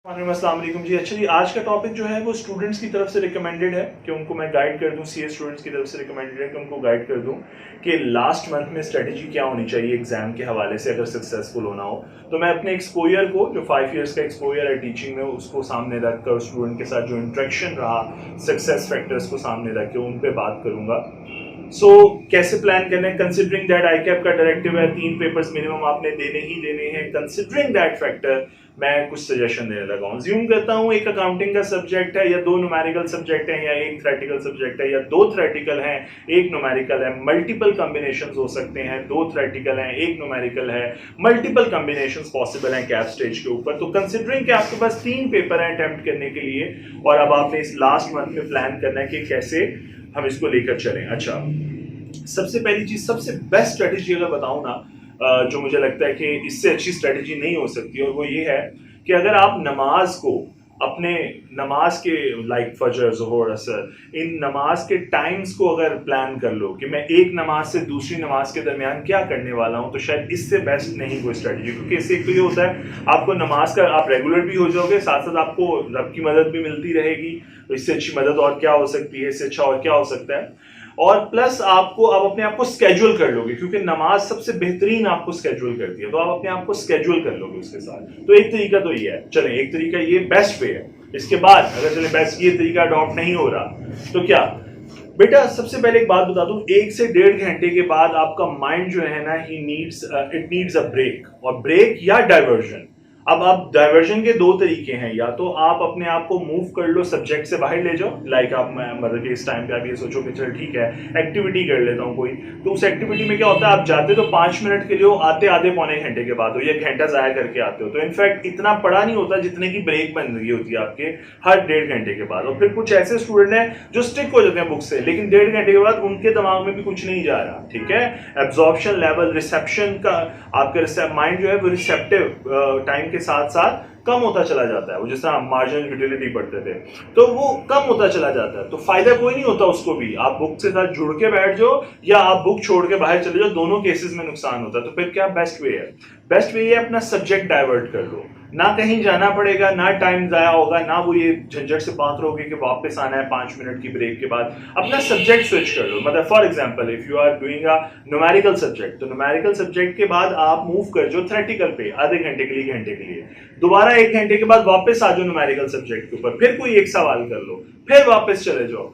अस्सलाम वालेकुम जी। अच्छा जी, आज का टॉपिक जो है वो स्टूडेंट्स की तरफ से रिकमेंडेड है कि उनको मैं गाइड कर दूं। सीए स्टूडेंट्स की तरफ से रिकमेंडेड है कि उनको गाइड कर दूं कि लास्ट मंथ में स्ट्रेटजी क्या होनी चाहिए एग्जाम के हवाले से अगर सक्सेसफुल होना हो। तो मैं अपने एक्सपोजर को, जो 5 इयर्स का एक्सपोजर है टीचिंग में, उसको सामने रख कर स्टूडेंट के साथ जो इंट्रैक्शन रहा, सक्सेस फैक्टर्स को सामने रख के उन पर बात करूंगा। कैसे प्लान करना है, कंसिडरिंग दैट आईकैप का डायरेक्टिव है 3 पेपर्स मिनिमम आपने देने ही देने हैं। कंसिडरिंग दैट फैक्टर मैं कुछ सजेशन देने लगा हूँ। ज्यूम करता हूँ एक अकाउंटिंग का सब्जेक्ट है, या 2 न्यूमेरिकल सब्जेक्ट है, या 1 थ्योरेटिकल सब्जेक्ट है, या 2 थ्योरेटिकल है 1 न्यूमेरिकल है। मल्टीपल कॉम्बिनेशंस हो सकते हैं, 2 थ्योरेटिकल है 1 न्यूमेरिकल है, मल्टीपल कॉम्बिनेशंस पॉसिबल हैं कैप स्टेज के ऊपर। तो कंसिडरिंग कि आपके पास 3 पेपर हैं अटेम्प्ट करने के लिए, और अब आपने इस लास्ट मंथ में प्लान करना है कि कैसे हम इसको लेकर चलें। अच्छा, सबसे पहली चीज, सबसे बेस्ट स्ट्रेटेजी अगर बताऊं ना, जो मुझे लगता है कि इससे अच्छी स्ट्रेटेजी नहीं हो सकती, और वो ये है कि अगर आप नमाज को अपने नमाज के लाइक फजर, ज़ोहर, असर, इन नमाज के टाइम्स को अगर प्लान कर लो कि मैं एक नमाज से दूसरी नमाज के दरमियान क्या करने वाला हूं, तो शायद इससे बेस्ट नहीं कोई स्ट्रेटजी। क्योंकि इससे एक तो ये होता है आपको नमाज का आप रेगुलर भी हो जाओगे, साथ साथ आपको रब की मदद भी मिलती रहेगी। तो इससे अच्छी मदद और क्या हो सकती है, इससे अच्छा और क्या हो सकता है। और प्लस आपको आप अपने आप को स्केड्यूल कर लोगे, क्योंकि नमाज सबसे बेहतरीन आपको स्केड्यूल करती है, तो आप अपने आप को स्केड्यूल कर लोगे उसके साथ। तो एक तरीका तो ये है, चलें एक तरीका ये बेस्ट वे है। इसके बाद अगर चले बेस्ट ये तरीका अडॉप्ट नहीं हो रहा तो क्या, बेटा सबसे पहले एक बात बता दूं, 1 से 1.5 घंटे के बाद आपका माइंड जो है ना, इट नीड्स अ ब्रेक, और ब्रेक या डाइवर्जन। अब डाइवर्जन के 2 तरीके हैं, या तो आप अपने आप को मूव कर लो, सब्जेक्ट से बाहर ले जाओ, लाइक आप मतलब कि इस टाइम पे आप ये सोचो कि चल ठीक है एक्टिविटी कर लेता हूँ कोई, तो उस एक्टिविटी में क्या होता है, आप जाते तो 5 मिनट के लिए हो, आते आधे पौने घंटे के बाद हो, या घंटा जाया करके आते हो। तो इनफैक्ट इतना पढ़ा नहीं होता जितने की ब्रेक बन रही होती है आपके हर 1.5 घंटे के बाद। और फिर कुछ ऐसे स्टूडेंट हैं जो स्टिक हो जाते हैं बुक से, लेकिन 1.5 घंटे के बाद उनके दिमाग में भी कुछ नहीं जा रहा, ठीक है। एब्जॉर्प्शन लेवल, रिसेप्शन का, आपका माइंड जो है वो रिसेप्टिव टाइम के साथ साथ कम होता चला जाता है। वो जिस तरह मार्जिनल यूटिलिटी पढ़ते थे, तो वो कम होता चला जाता है। तो फायदा कोई नहीं होता उसको भी, आप बुक के साथ जुड़ के बैठ जाओ या आप बुक छोड़ के बाहर चले जाओ, दोनों केसेस में नुकसान होता है। तो फिर क्या बेस्ट वे है, बेस्ट वे है अपना सब्जेक्ट डाइवर्ट कर लो, ना कहीं जाना पड़ेगा, ना टाइम जाया होगा, ना वो ये झंझट से बात रहोगे कि वापस आना है 5 मिनट की ब्रेक के बाद। अपना सब्जेक्ट स्विच कर लो। मतलब for example if you are doing a numerical subject, तो न्यूमेरिकल सब्जेक्ट के बाद आप मूव कर जाओ थ्योरेटिकल पे आधे घंटे के लिए, घंटे के लिए, दोबारा 1 घंटे के बाद वापस आ जाओ न्यूमेरिकल सब्जेक्ट के ऊपर, फिर कोई एक सवाल कर लो, फिर वापस चले जाओ।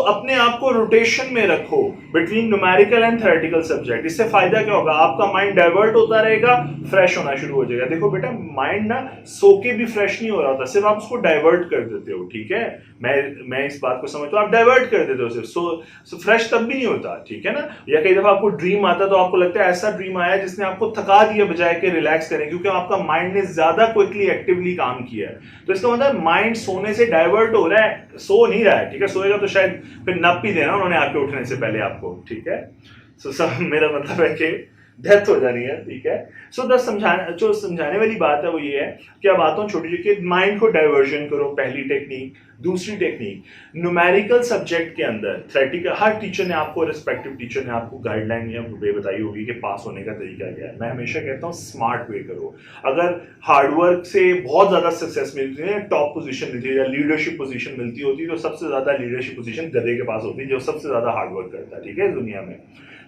अपने आप को रोटेशन में रखो between numerical and theoretical subject. इससे फायदा क्या होगा, आपका माइंड डाइवर्ट होता रहेगा, फ्रेश होना शुरू हो जाएगा। देखो बेटा, माइंड ना सो के भी फ्रेश नहीं हो रहा होता, सिर्फ आप उसको डाइवर्ट कर देते हो, ठीक है। मैं इस बात को समझता हूँ, आप डाइवर्ट कर देते हो सिर्फ, सो फ्रेश तब भी नहीं होता, ठीक है ना। या कई दफा आपको ड्रीम आता है तो आपको लगता है ऐसा ड्रीम आया जिसने आपको थका दिया बजाय के रिलैक्स करें, क्योंकि आपका माइंड ने ज्यादा क्विकली एक्टिवली काम किया है। तो इसका मतलब माइंड सोने से डाइवर्ट हो रहा है, सो नहीं रहा है, ठीक है। सोएगा तो शायद फिर नप भी देना उन्होंने आपके उठने से पहले आपको, ठीक है। सब मेरा मतलब है कि डेथ हो जानी है, ठीक है। समझाने वाली बात है वो ये है कि अब आता हूँ छोटी छोटी, माइंड को डाइवर्जन करो, पहली टेक्निक। दूसरी टेक्निक, न्यूमेरिकल सब्जेक्ट के अंदर थ्योरेटिकल, हर टीचर ने आपको, रिस्पेक्टिव टीचर ने आपको गाइडलाइन या वे बताई होगी कि पास होने का तरीका क्या है। मैं हमेशा कहता हूँ स्मार्ट वे करो। अगर हार्डवर्क से बहुत ज्यादा सक्सेस मिलती है, टॉप पोजीशन मिलती है या लीडरशिप पोजीशन मिलती होती है, तो सबसे ज्यादा लीडरशिप पोजीशन गधे के पास होती है जो सबसे ज्यादा हार्डवर्क करता है, ठीक है, दुनिया में।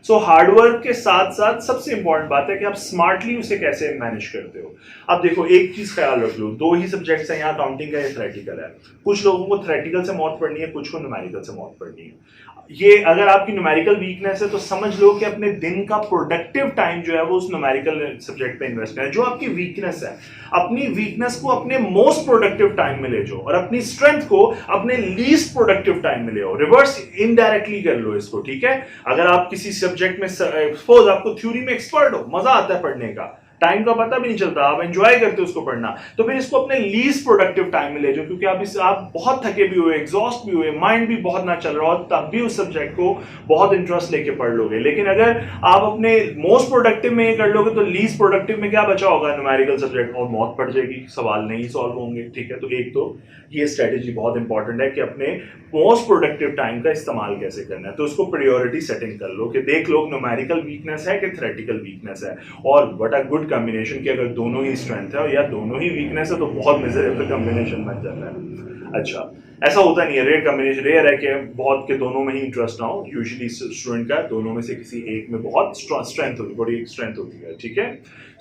हार्डवर्क के साथ साथ सबसे इंपॉर्टेंट बात है कि आप स्मार्टली उसे कैसे मैनेज करते हो। अब देखो, एक चीज ख्याल रख लो, 2 ही सब्जेक्ट्स हैं यहाँ, अकाउंटिंग का या थ्योरेटिकल है। कुछ लोगों को थ्योरेटिकल से मौत पड़नी है, कुछ को न्यूमेरिकल से मौत पड़नी है। ये अगर आपकी न्यूमेरिकल वीकनेस है तो समझ लो कि अपने दिन का प्रोडक्टिव टाइम जो है वो उस न्यूमेरिकल सब्जेक्ट पे इन्वेस्ट करें। जो आपकी वीकनेस है, अपनी वीकनेस को अपने मोस्ट प्रोडक्टिव टाइम में ले जाओ, और अपनी स्ट्रेंथ को अपने लीस्ट प्रोडक्टिव टाइम में ले आओ। रिवर्स इनडायरेक्टली कर लो इसको, ठीक है। अगर आप किसी सब्जेक्ट में, सपोज आपको थ्योरी में एक्सपर्ट हो, मजा आता है पढ़ने का, टाइम का पता भी नहीं चलता, आप एंजॉय करते हो उसको पढ़ना, तो फिर इसको अपने लीस्ट प्रोडक्टिव टाइम में ले जाओ। क्योंकि आप बहुत थके भी हुए, एग्जॉस्ट भी हुए, माइंड भी बहुत ना चल रहा हो, तब भी उस सब्जेक्ट को बहुत इंटरेस्ट लेके पढ़ लोगे। लेकिन अगर आप अपने मोस्ट प्रोडक्टिव में ये कर लोगे तो लीस्ट प्रोडक्टिव में क्या बचा होगा, न्यूमेरिकल सब्जेक्ट, और मौत पड़ जाएगी, सवाल नहीं सॉल्व होंगे, ठीक है। तो एक तो ये स्ट्रेटेजी बहुत इंपॉर्टेंट है कि अपने मोस्ट प्रोडक्टिव टाइम का इस्तेमाल कैसे करना है। तो उसको प्रायोरिटी सेटिंग कर लो कि देख लो न्यूमेरिकल वीकनेस है कि थ्योरेटिकल वीकनेस है, और व्हाट अ गुड कॉम्बिनेशन कि अगर दोनों ही स्ट्रेंथ है या दोनों ही वीकनेस है तो बहुत मिजरेबल कॉम्बिनेशन बन जाता है। अच्छा, ऐसा होता नहीं है, रेयर कॉम्बिनेशन, रेयर है कि बहुत के दोनों में ही इंटरेस्ट ना हो। यूजुअली स्टूडेंट का दोनों में से किसी एक में बहुत स्ट्रेंथ होती है, बड़ी स्ट्रेंथ होती है, ठीक है।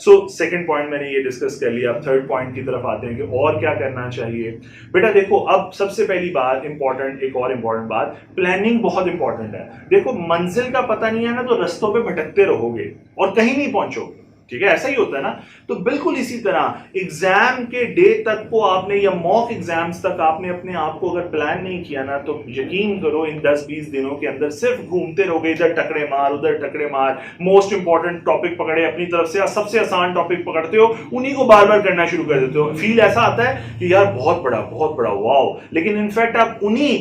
सो सेकंड पॉइंट मैंने ये डिस्कस कर लिया। अब थर्ड पॉइंट की तरफ आते हैं कि और क्या करना चाहिए। बेटा देखो, अब सबसे पहली बात इंपॉर्टेंट, एक और इंपॉर्टेंट बात, प्लानिंग बहुत इंपॉर्टेंट है। देखो, मंजिल का पता नहीं है ना तो रास्तों पे भटकते रहोगे और कहीं नहीं पहुंचोगे, ठीक है, ऐसा ही होता है ना। तो बिल्कुल इसी तरह एग्जाम के डे तक को आपने, या मॉक एग्जाम्स तक आपने अपने आप को अगर प्लान नहीं किया ना तो यकीन करो इन 10-20 दिनों के अंदर सिर्फ घूमते रहोगे, इधर टकरे मार उधर टकरे मार, मोस्ट इंपॉर्टेंट टॉपिक पकड़े अपनी तरफ से, सबसे आसान टॉपिक पकड़ते हो, उन्हीं को बार बार करना शुरू कर देते हो। फील ऐसा आता है कि यार बहुत बड़ा वाओ, लेकिन इनफैक्ट आप उन्हीं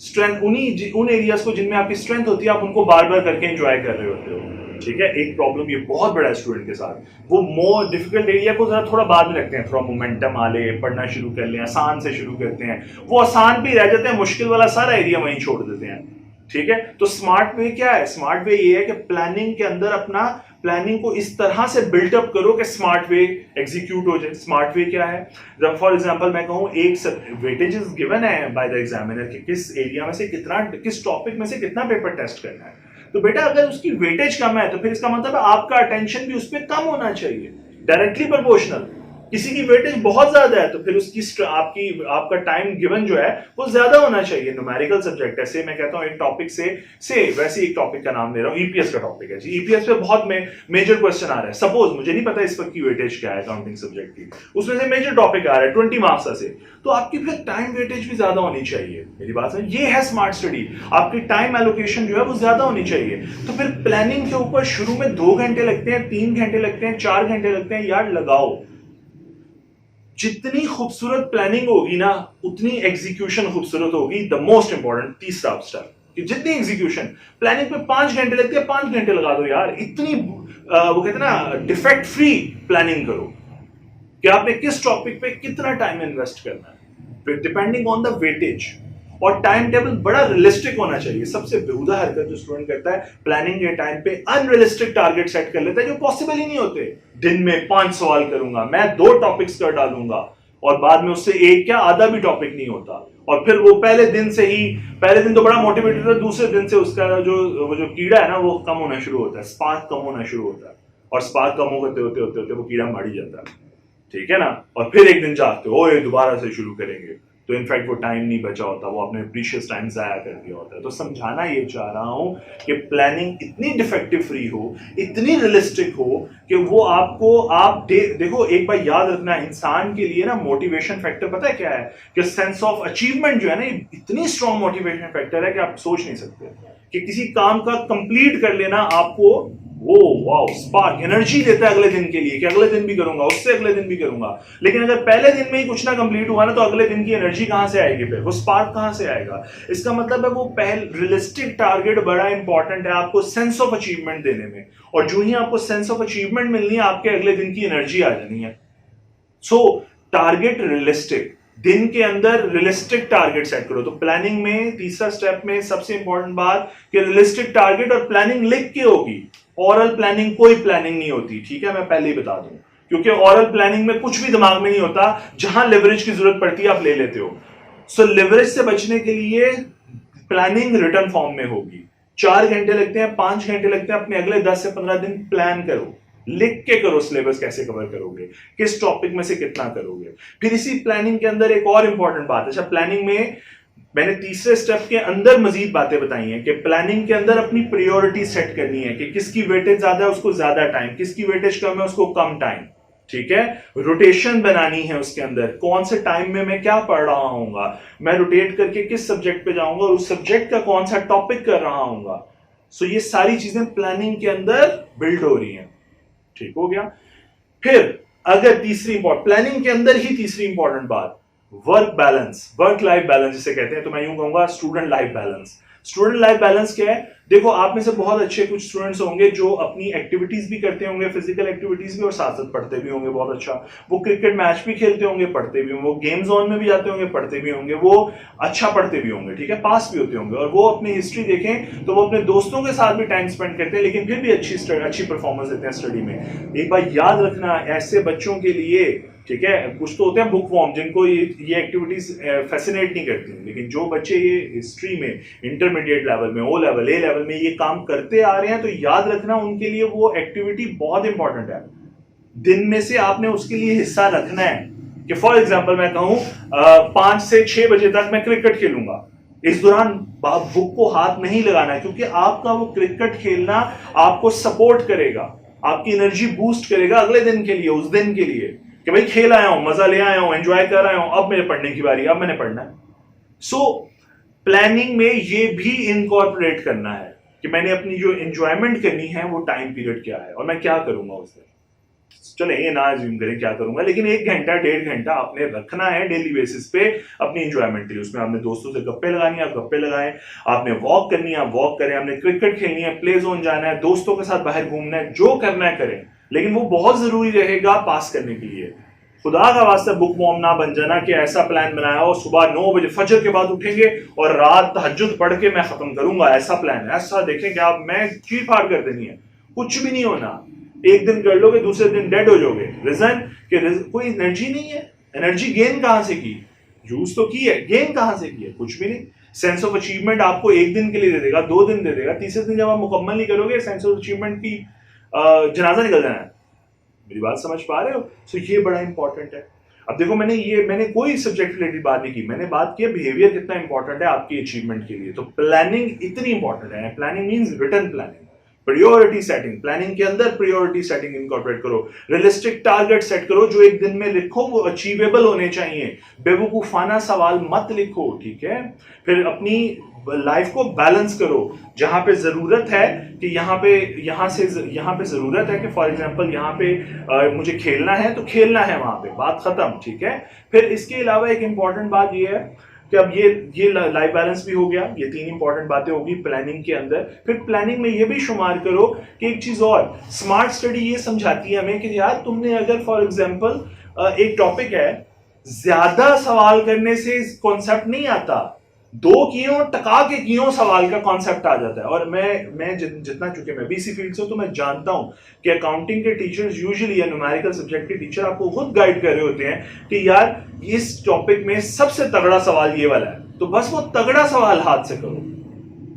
स्ट्रेंथ, उन एरियाज को जिनमें आपकी स्ट्रेंथ होती है आप उनको बार बार करके एंजॉय कर रहे होते हो, ठीक है। एक प्रॉब्लम ये बहुत बड़ा है स्टूडेंट के साथ, वो मोर डिफिकल्ट एरिया को जरा थोड़ा बाद में लगते हैं, थोड़ा मोमेंटम आ ले, पढ़ना शुरू कर लें, आसान से शुरू करते हैं, वो आसान पे रह जाते हैं, मुश्किल वाला सारा एरिया वहीं छोड़ देते हैं, ठीक है। तो स्मार्ट वे क्या है? स्मार्ट वे ये है कि प्लानिंग के अंदर अपना प्लानिंग को इस तरह से बिल्टअप करो कि स्मार्ट वे एग्जीक्यूट हो जाए। स्मार्ट वे क्या है? जब फॉर एग्जांपल मैं कहूं एक वेटेजेस गिवन है बाय द एग्जामिनर कि किस एरिया में से कितना, किस टॉपिक में से कितना पेपर टेस्ट करना है, तो बेटा अगर उसकी वेटेज कम है तो फिर इसका मतलब है आपका अटेंशन भी उस पर कम होना चाहिए, डायरेक्टली प्रोपोर्शनल। किसी की वेटेज बहुत ज्यादा है तो फिर उसकी आपका टाइम गिवन जो है वो ज्यादा होना चाहिए। न्यूमेरिकल सब्जेक्ट है, से मैं कहता हूं एक टॉपिक से वैसे एक टॉपिक का नाम ले रहा हूं, ईपीएस का टॉपिक है जी, ईपीएस पे बहुत मेजर क्वेश्चन आ रहा है। सपोज मुझे नहीं पता इस वक्त की वेटेज क्या है अकाउंटिंग सब्जेक्ट की, उसमें से मेजर टॉपिक आ रहा है 20 मार्क्स से, तो आपकी फिर टाइम वेटेज भी ज्यादा होनी चाहिए। मेरी बात समझ, ये है स्मार्ट स्टडी, आपकी टाइम एलोकेशन जो है वो ज्यादा होनी चाहिए। तो फिर प्लानिंग के ऊपर शुरू में 2 घंटे लगते हैं, 3 घंटे लगते हैं, 4 घंटे लगते हैं, यार लगाओ। जितनी खूबसूरत प्लानिंग होगी ना उतनी एग्जीक्यूशन खूबसूरत होगी। द मोस्ट इंपॉर्टेंट तीसरा स्टेप कि जितनी एग्जीक्यूशन, प्लानिंग पे 5 घंटे लगते हैं, 5 घंटे लगा दो यार। इतनी वो कहते हैं ना डिफेक्ट फ्री प्लानिंग करो कि आपने किस टॉपिक पे कितना टाइम इन्वेस्ट करना है, फिर डिपेंडिंग ऑन द वेटेज। और टाइम टेबल बड़ा रियलिस्टिक होना चाहिए। सबसे बेहुदा हरकत जो स्टूडेंट करता है, प्लानिंग के टाइम पे अनरियलिस्टिक टारगेट सेट कर लेता है जो पॉसिबल ही नहीं होते। दिन में 5 सवाल करूंगा मैं, 2 टॉपिक्स कर डालूंगा, और बाद में उससे एक क्या आधा भी टॉपिक नहीं होता। और फिर वो पहले दिन तो बड़ा मोटिवेटेड है, दूसरे दिन से उसका जो कीड़ा है ना वो कम होना शुरू होता है, स्पार्क कम होना शुरू होता है, और स्पार्क कम होते होते होते होते वो कीड़ा मर ही जाता है, ठीक है ना। और फिर एक दिन चाहते हो ये दोबारा से शुरू करेंगे, तो इनफैक्ट वो टाइम नहीं बचा होता, वो अपने प्रीशियस टाइम जाया कर दिया होता है। तो समझाना ये चाह रहा हूं कि प्लानिंग इतनी डिफेक्टिव फ्री हो, इतनी रियलिस्टिक हो कि वो आप देखो, एक बार याद रखना, इंसान के लिए ना मोटिवेशन फैक्टर पता है क्या है? कि सेंस ऑफ अचीवमेंट जो है ना, इतनी स्ट्रॉन्ग मोटिवेशन फैक्टर है कि आप सोच नहीं सकते कि किसी काम का कंप्लीट कर लेना आपको वो वाओ स्पार्क एनर्जी देता है अगले दिन के लिए कि अगले दिन भी करूंगा, उससे अगले दिन भी करूंगा। लेकिन अगर पहले दिन में ही कुछ ना कंप्लीट हुआ ना तो अगले दिन की एनर्जी कहां से आएगी, फिर वो स्पार्क कहां से आएगा? इसका मतलब है वो रियलिस्टिक टारगेट बड़ा इंपॉर्टेंट है आपको सेंस ऑफ अचीवमेंट देने में, और जो ही आपको सेंस ऑफ अचीवमेंट मिलनी है आपके अगले दिन की एनर्जी आ जानी है। सो टारगेट रियलिस्टिक, दिन के अंदर रियलिस्टिक टारगेट सेट करो। तो प्लानिंग में तीसरा स्टेप में सबसे इंपॉर्टेंट बात कि रियलिस्टिक टारगेट, और प्लानिंग लिख के होगी। ओरल प्लानिंग कोई प्लानिंग नहीं होती, ठीक है, मैं पहले ही बता दूं, क्योंकि ओरल प्लानिंग में कुछ भी दिमाग में नहीं होता, जहां लेवरेज की जरूरत पड़ती है आप ले लेते हो। सो लेवरेज से बचने के लिए प्लानिंग रिटर्न फॉर्म में होगी। 4 घंटे लगते हैं, 5 घंटे लगते हैं, अपने अगले 10 से 15 दिन प्लान करो, लिख के करो सिलेबस कैसे कवर करोगे, किस टॉपिक में से कितना करोगे। फिर इसी प्लानिंग के अंदर एक और इंपॉर्टेंट बात है, अच्छा प्लानिंग में मैंने तीसरे स्टेप के अंदर मजीद बातें बताई हैं कि प्लानिंग के अंदर अपनी प्रायोरिटी सेट करनी है कि किसकी वेटेज ज्यादा है उसको ज्यादा टाइम, किसकी वेटेज कम है उसको कम टाइम, ठीक है। रोटेशन बनानी है उसके अंदर, कौन से टाइम में मैं क्या पढ़ रहा हूंगा, मैं रोटेट करके किस सब्जेक्ट पे जाऊंगा और उस सब्जेक्ट का कौन सा टॉपिक कर रहा हूंगा। सो ये सारी चीजें प्लानिंग के अंदर बिल्ड हो रही हैं, ठीक हो गया। फिर अगर प्लानिंग के अंदर ही तीसरी इंपॉर्टेंट बात, work balance, work life balance जिसे कहते हैं, तो मैं यूं कहूंगा student life balance. Student life balance क्या है? देखो, आप में से बहुत अच्छे कुछ स्टूडेंट्स होंगे जो अपनी एक्टिविटीज भी करते होंगे, फिजिकल एक्टिविटीज भी, और साथ साथ पढ़ते भी होंगे बहुत अच्छा। वो क्रिकेट मैच भी खेलते होंगे, पढ़ते भी होंगे, वो गेम जोन में भी जाते होंगे, पढ़ते भी होंगे, वो अच्छा पढ़ते भी होंगे, ठीक है, पास भी होते होंगे। और वो अपनी हिस्ट्री देखें तो वो अपने दोस्तों के साथ भी टाइम स्पेंड करते हैं, लेकिन फिर भी अच्छी परफॉर्मेंस देते हैं स्टडी में। एक बात याद रखना, ऐसे बच्चों के लिए, ठीक है, कुछ तो होते हैं बुक वॉर्म जिनको ये एक्टिविटीज फैसिनेट नहीं करती, लेकिन जो बच्चे ये हिस्ट्री में इंटरमीडिएट लेवल में, ओ लेवल, ए लेवल में ये काम करते आ रहे हैं, तो याद रखना उनके लिए वो एक्टिविटी बहुत इंपॉर्टेंट है। दिन में से आपने उसके लिए हिस्सा रखना है कि फॉर एग्जाम्पल मैं कहूं 5 से 6 बजे तक मैं क्रिकेट खेलूंगा। इस दौरान बुक को हाथ नहीं लगाना, क्योंकि आपका वो क्रिकेट खेलना आपको सपोर्ट करेगा, आपकी एनर्जी बूस्ट करेगा अगले दिन के लिए, उस दिन के लिए, कि भाई खेल आया हूं, मजा ले आया हूं, एंजॉय कर आया हूं, अब मेरे पढ़ने की बारी, अब मैंने पढ़ना है। सो प्लानिंग में ये भी इनकॉर्पोरेट करना है कि मैंने अपनी जो एंजॉयमेंट करनी है वो टाइम पीरियड क्या है और मैं क्या करूंगा उस दिन। चले ये ना ज्यूम करें क्या करूंगा, लेकिन 1 घंटा 1.5 घंटा आपने रखना है डेली बेसिस पे अपनी एंजॉयमेंट के लिए। उसमें आपने दोस्तों से गप्पे लगानी है, आप गप्पे लगाएं, आपने वॉक करनी है, आप वॉक करें, आपने क्रिकेट खेलनी है, प्ले जोन जाना है, दोस्तों के साथ बाहर घूमना है, जो करना है करें, लेकिन वो बहुत जरूरी रहेगा पास करने के लिए। खुदा का वास्ता बुक वॉर्म ना बन जाना कि ऐसा प्लान बनाया हो सुबह 9 बजे फजर के बाद उठेंगे और रात तहज्जुद पढ़ के मैं खत्म करूंगा, ऐसा प्लान है। ऐसा देखें कि आप मैं चीर फाड़ कर देनी है, कुछ भी नहीं होना। एक दिन कर लोगे, दूसरे दिन डेड हो जाओगे। रीजन कि कोई एनर्जी नहीं है। एनर्जी गेन कहां से की? यूज तो की है, गेन कहां से की है? कुछ भी नहीं। सेंस ऑफ अचीवमेंट आपको 1 दिन के लिए दे देगा, 2 दिन दे देगा, तीसरे दिन जब आप मुकम्मल नहीं करोगे सेंस ऑफ अचीवमेंट की जनाजा निकल जाना है। मेरी बात समझ पा रहे हो? सो ये बड़ा इंपॉर्टेंट है। अब देखो, मैंने कोई सब्जेक्ट रिलेटेड बात नहीं की, मैंने बात की बिहेवियर कितना इंपॉर्टेंट है आपकी अचीवमेंट के लिए। तो प्लानिंग इतनी इंपॉर्टेंट है। Planning means written planning, priority setting. Planning के अंदर प्रायोरिटी सेटिंग इनकॉर्पोरेट करो, रियलिस्टिक टारगेट सेट करो, जो एक दिन में लिखो वो अचीवेबल होने चाहिए। बेवकूफाना सवाल मत लिखो, ठीक है। फिर अपनी लाइफ को बैलेंस करो, जहां पे जरूरत है कि यहाँ पे जरूरत है कि फॉर एग्जांपल यहाँ पे मुझे खेलना है तो खेलना है, वहां पे बात खत्म, ठीक है। फिर इसके अलावा एक इंपॉर्टेंट बात ये है कि अब ये लाइफ बैलेंस भी हो गया, ये 3 इंपॉर्टेंट बातें होगी प्लानिंग के अंदर। फिर प्लानिंग में ये भी शुमार करो कि एक चीज और, स्मार्ट स्टडी ये समझाती है हमें कि यार तुमने अगर फॉर एग्जांपल एक टॉपिक है, ज्यादा सवाल करने से कॉन्सेप्ट नहीं आता, 2 कियों टका के कियों सवाल का कॉन्सेप्ट आ जाता है। और मैं जितना, चूंकि मैं बीसी फील्ड से हूं तो मैं जानता हूं कि अकाउंटिंग के टीचर्स यूजुअली या न्यूमेरिकल सब्जेक्ट के टीचर आपको खुद गाइड कर रहे होते हैं कि यार इस टॉपिक में सबसे तगड़ा सवाल ये वाला है, तो बस वो तगड़ा सवाल हाथ से करो।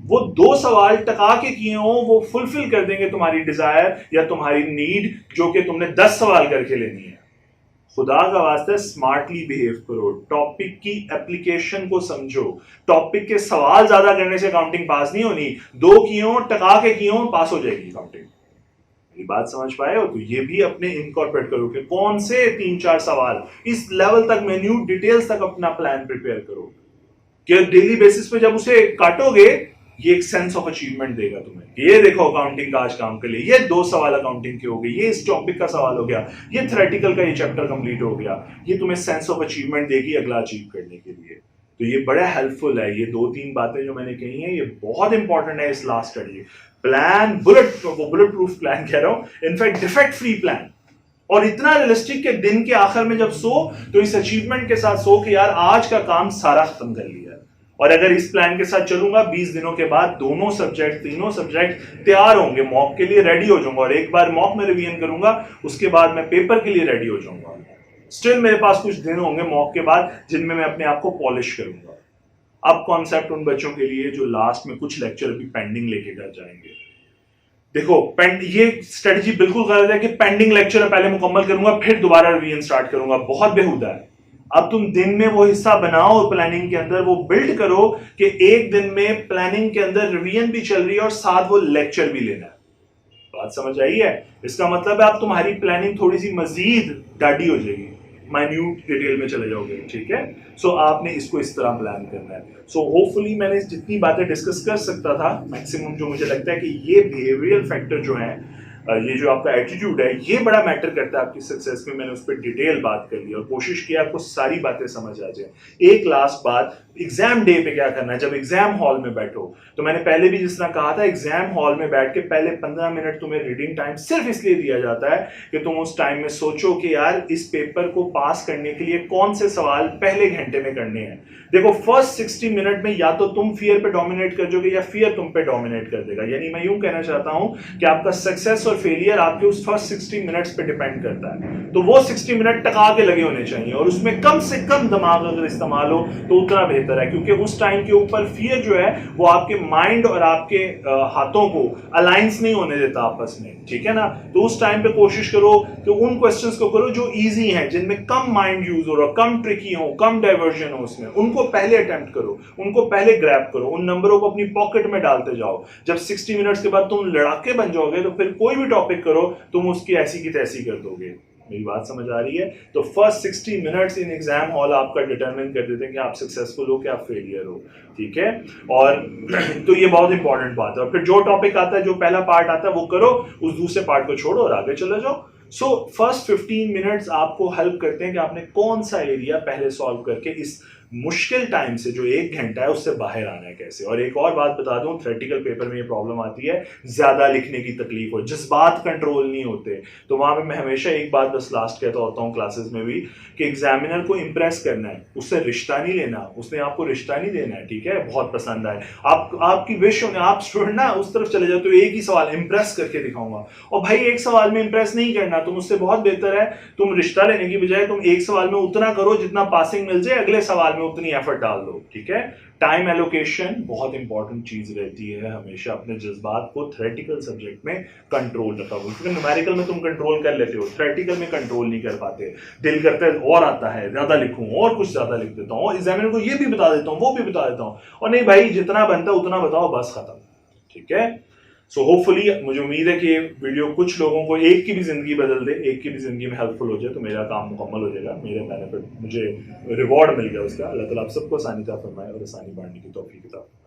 वो 2 सवाल टका के किए हों, वो फुलफिल कर देंगे तुम्हारी डिजायर या तुम्हारी नीड जो कि तुमने 10 सवाल करके लेनी है। खुदा का वास्ता स्मार्टली बिहेव करो, टॉपिक की एप्लीकेशन को समझो। टॉपिक के सवाल ज्यादा करने से अकाउंटिंग पास नहीं होनी, 2 कियों टका के कियों पास हो जाएगी अकाउंटिंग। मेरी बात समझ पाए हो? तो ये भी अपने इनकॉर्पोरेट करो कि कौन से 3-4 सवाल, इस लेवल तक मेन्यूट डिटेल्स तक अपना प्लान प्रिपेयर करो कि डेली बेसिस पे जब उसे काटोगे ये एक सेंस ऑफ अचीवमेंट देगा तुम्हें। ये देखो अकाउंटिंग का आज काम कर लिया, ये 2 सवाल अकाउंटिंग के हो गए, ये इस टॉपिक का सवाल हो गया, ये थ्योरेटिकल का ये चैप्टर कंप्लीट हो गया। ये तुम्हें सेंस ऑफ अचीवमेंट देगी अगला अचीव करने के लिए। तो ये बड़ा हेल्पफुल है। ये 2-3 बातें जो मैंने कही हैं ये बहुत इंपॉर्टेंट है इस last study. Plan bullet proof plan कह रहा हूं, इनफैक्ट डिफेक्ट फ्री प्लान, और इतना रियलिस्टिक के दिन के आखिर में जब सो तो इस अचीवमेंट के साथ सो कि यार आज का काम सारा खत्म कर लिया। और अगर इस प्लान के साथ चलूंगा 20 दिनों के बाद तीनों सब्जेक्ट तैयार होंगे, मॉक के लिए रेडी हो जाऊंगा, और एक बार मॉक में रिवीजन करूंगा उसके बाद मैं पेपर के लिए रेडी हो जाऊंगा। स्टिल मेरे पास कुछ दिन होंगे मॉक के बाद जिनमें मैं अपने आप को पॉलिश करूंगा। अब कॉन्सेप्ट उन बच्चों के लिए जो लास्ट में कुछ लेक्चर अभी पेंडिंग लेके जाएंगे। देखो ये स्ट्रेटजी बिल्कुल गलत है कि पेंडिंग लेक्चर पहले मुकम्मल करूंगा फिर दोबारा रिवीजन स्टार्ट करूंगा, बहुत बेहुदा है। अब तुम दिन में वो हिस्सा बनाओ, प्लानिंग के अंदर वो बिल्ड करो कि एक दिन में प्लानिंग के अंदर रिवीजन भी चल रही है और साथ वो लेक्चर भी लेना है। बात समझ आई है? इसका मतलब है अब तुम्हारी प्लानिंग थोड़ी सी मजीद डाडी हो जाएगी, माइन्यूट डिटेल में चले जाओगे, ठीक है। सो आपने इसको इस तरह प्लान करना है। सो होपफुली मैंने जितनी बातें डिस्कस कर सकता था मैक्सिमम, जो मुझे लगता है कि ये बिहेवियरल फैक्टर जो है ये जो आपका एटीट्यूड है ये बड़ा मैटर करता है आपकी सक्सेस में। मैंने उस पर डिटेल बात कर ली और कोशिश की आपको सारी बातें समझ आ जाए। एक लास्ट बात, एग्जाम डे पे क्या करना है जब एग्जाम हॉल में बैठो। तो मैंने पहले भी जिस तरह कहा था, एग्जाम हॉल में बैठ के पहले 15 मिनट तुम्हें रीडिंग टाइम सिर्फ इसलिए दिया जाता है कि तुम उस टाइम में सोचो कि यार इस पेपर को पास करने के लिए कौन से सवाल पहले घंटे में करने हैं। देखो फर्स्ट 60 मिनट में या तो तुम फियर पे डोमिनेट कर जाओगे या फियर तुम पे डोमिनेट कर देगा। यानी मैं यूं कहना चाहता हूं कि आपका सक्सेस और फेलियर आपके उस फर्स्ट 60 मिनट्स पे डिपेंड करता है। तो वो 60 मिनट टका के लगे होने चाहिए और उसमें कम से कम दिमाग अगर इस्तेमाल हो तो उतना बेहतर है, क्योंकि उस टाइम के ऊपर फियर जो है वो आपके माइंड और आपके हाथों को अलायंस नहीं होने देता आपस में, ठीक है ना। तो उस टाइम पे कोशिश करो कि उन क्वेश्चंस को करो जो इजी हैं, जिनमें कम माइंड यूज हो रहा, कम ट्रिकी हो, कम डाइवर्जन हो, उसमें उनको पहले अटेम्प्ट करो, उनको पहले ग्रैब करो, उन नंबरों को अपनी पॉकेट में डालते जाओ। जब 60 मिनट्स के बाद तुम लड़ाके बन जाओगे तो फिर कोई भी टॉपिक करो तुम उसकी ऐसी की तैसी कर दोगे। मेरी बात समझ आ रही है? तो first 60 minutes in exam hall आपका डिटरमिन कर देते हैं कि आप सक्सेसफुल हो कि आप फेलियर हो, ठीक है। और तो ये बहुत इंपॉर्टेंट बात है। और फिर जो टॉपिक आता है, जो पहला पार्ट आता है वो करो, उस दूसरे पार्ट को छोड़ो और आगे चले जाओ। सो फर्स्ट 15 मिनट्स आपको हेल्प करते हैं कि आपने कौन सा एरिया पहले सॉल्व करके इस मुश्किल टाइम से जो 1 घंटा है उससे बाहर आना है कैसे। और एक और बात बता दूं, थ्योरेटिकल पेपर में ये प्रॉब्लम आती है, ज्यादा लिखने की तकलीफ हो, जज्बात कंट्रोल नहीं होते। तो वहां पे मैं हमेशा एक बात बस लास्ट कहता होता हूँ क्लासेस में भी कि एग्जामिनर को इंप्रेस करना है, उससे रिश्ता नहीं लेना, उसने आपको रिश्ता नहीं देना है, ठीक है। बहुत पसंद आए आपकी विश होने, आप स्टूडेंट ना उस तरफ चले जाओ तो एक ही सवाल इंप्रेस करके दिखाऊंगा, और भाई एक सवाल में इंप्रेस नहीं करना, तुम उससे बहुत बेहतर है तुम रिश्ता लेने की बजाय तुम एक सवाल में उतना करो जितना पासिंग मिल जाए, अगले सवाल में उतनी एफर्ट डाल दो, ठीक है। टाइम एलोकेशन बहुत इंपॉर्टेंट चीज रहती है, हमेशा अपने जज्बात को थ्योरेटिकल सब्जेक्ट में कंट्रोल रखा, क्योंकि न्यूमेरिकल में तुम कंट्रोल कर लेते हो, थ्योरेटिकल में कंट्रोल नहीं कर पाते। दिल करता है और आता है ज्यादा लिखूं और कुछ ज्यादा लिख देता हूं और एग्जामिनर को ये भी बता देता हूं वो भी बता देता हूं, और नहीं भाई जितना बनता है उतना बताओ, बस खत्म, ठीक है। सो होपफुली मुझे उम्मीद है कि ये वीडियो कुछ लोगों को एक की भी जिंदगी बदल दे, एक की भी जिंदगी में हेल्पफुल हो जाए, तो मेरा काम मुकम्मल हो जाएगा, मेरे बेनिफिट, मुझे रिवॉर्ड मिल गया उसका। अल्लाह ताला आप सबको आसानी अता फरमाए और आसानी बांटने की तौफीक अता फरमाए।